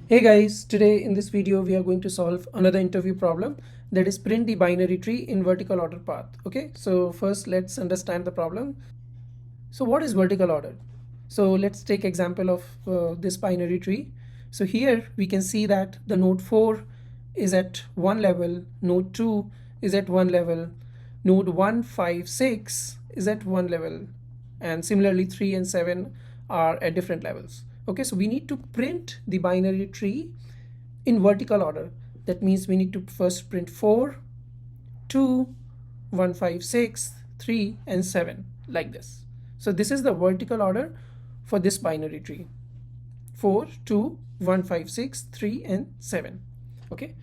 Hey guys, today in this video we are going to solve another interview problem, that is print the binary tree in vertical order path. Okay, so first let's understand the problem. So what is vertical order? So let's take example of this binary tree. So here we can see that the node 4 is at one level, node 2 is at one level, node 1, 5, 6 is at one level, and similarly 3 and 7 are at different levels. Okay, so we need to print the binary tree in vertical order. That means we need to first print 4, 2, 1, 5, 6, 3, and 7 like this. So this is the vertical order for this binary tree: 4, 2, 1, 5, 6, 3, and 7. Okay,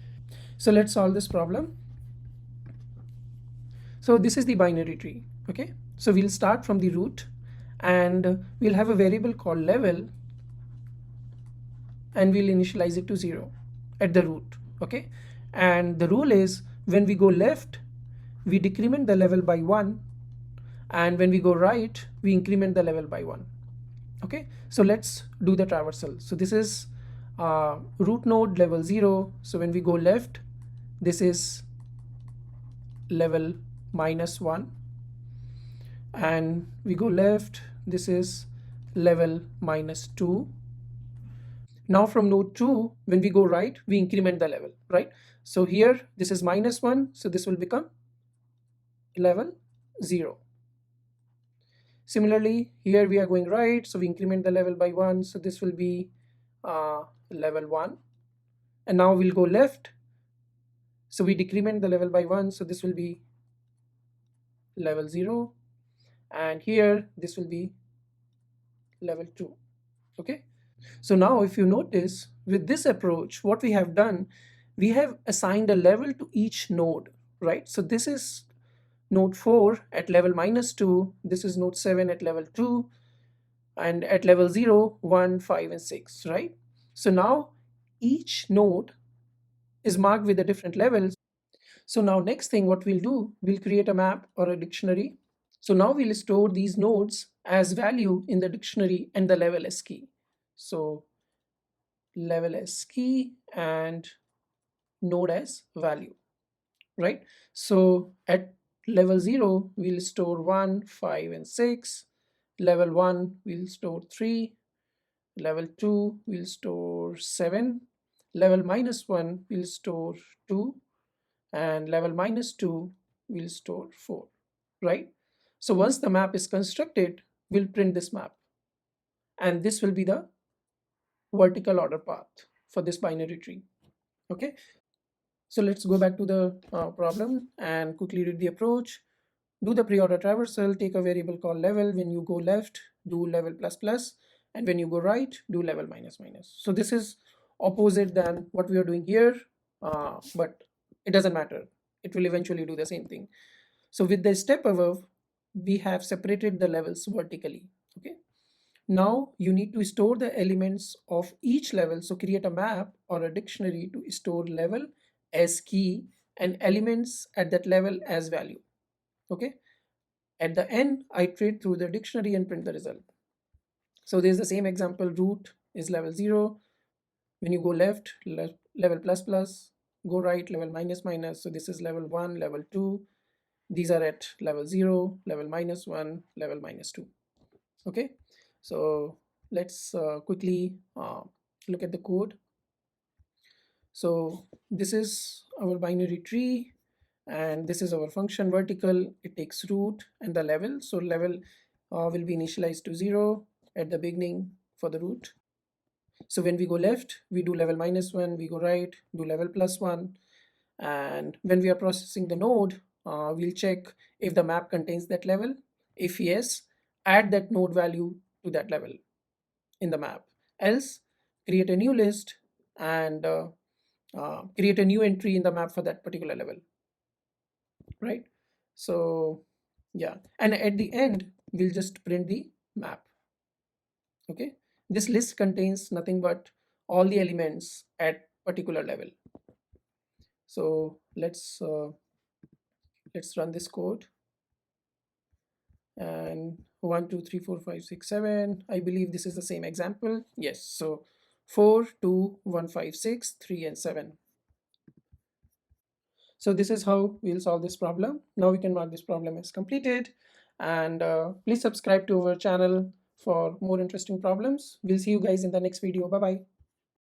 so let's solve this problem. So this is the binary tree. Okay, so we'll start from the root, and we'll have a variable called level, and we'll initialize it to 0 at the root. Okay, and the rule is when we go left we decrement the level by 1, and when we go right we increment the level by 1. Okay, so let's do the traversal. So this is root node level 0. So when we go left, this is level -1, and we go left, this is level -2. Now from node 2, when we go right, we increment the level, right? So here this is -1, so this will become level 0. Similarly, here we are going right, so we increment the level by 1, so this will be level 1. And now we'll go left, so we decrement the level by 1, so this will be level 0. And here this will be level 2. Okay, so now if you notice, with this approach what we have done, we have assigned a level to each node, right? So this is node 4 at level -2, this is node 7 at level 2, and at level 0, 1, 5, and 6, right? So now each node is marked with a different levels. So now next thing what we'll do, we'll create a map or a dictionary. So now we'll store these nodes as value in the dictionary and the level as key. So level as key and node as value, right? So at level 0 we'll store 1, 5, and 6. Level 1 we'll store 3. Level 2 we'll store 7. Level -1 we'll store 2, and level -2 we'll store 4, right? So once the map is constructed, we'll print this map, and this will be the vertical order path for this binary tree. Okay, so let's go back to the problem and quickly read the approach. Do the pre-order traversal, take a variable called level. When you go left, do level plus plus, and when you go right, do level minus minus. So this is opposite than what we are doing here, but it doesn't matter. It will eventually do the same thing. So with the step above, we have separated the levels vertically. Okay. Now you need to store the elements of each level. So create a map or a dictionary to store level as key and elements at that level as value. Okay. At the end, iterate through the dictionary and print the result. So there's the same example. Root is level 0. When you go left, level plus plus, go right, level minus minus. So this is level 1, level 2. These are at level 0, level -1, level -2. Okay, so let's quickly look at the code. So this is our binary tree, and this is our function vertical. It takes root and the level. So level will be initialized to 0 at the beginning for the root. So when we go left, we do level -1, we go right, do level +1. And when we are processing the node, we'll check if the map contains that level. If yes, add that node value to that level in the map. Else, create a new list and create a new entry in the map for that particular level, right? So yeah, and at the end, we'll just print the map. Okay, this list contains nothing but all the elements at particular level. So let's run this code. And 1 2 3 4 5 6 7, I believe this is the same example. Yes, so 4, 2, 1, 5, 6, 3, and 7. So this is how we'll solve this problem. Now we can mark this problem as completed. And please subscribe to our channel for more interesting problems. We'll see you guys in the next video. Bye bye.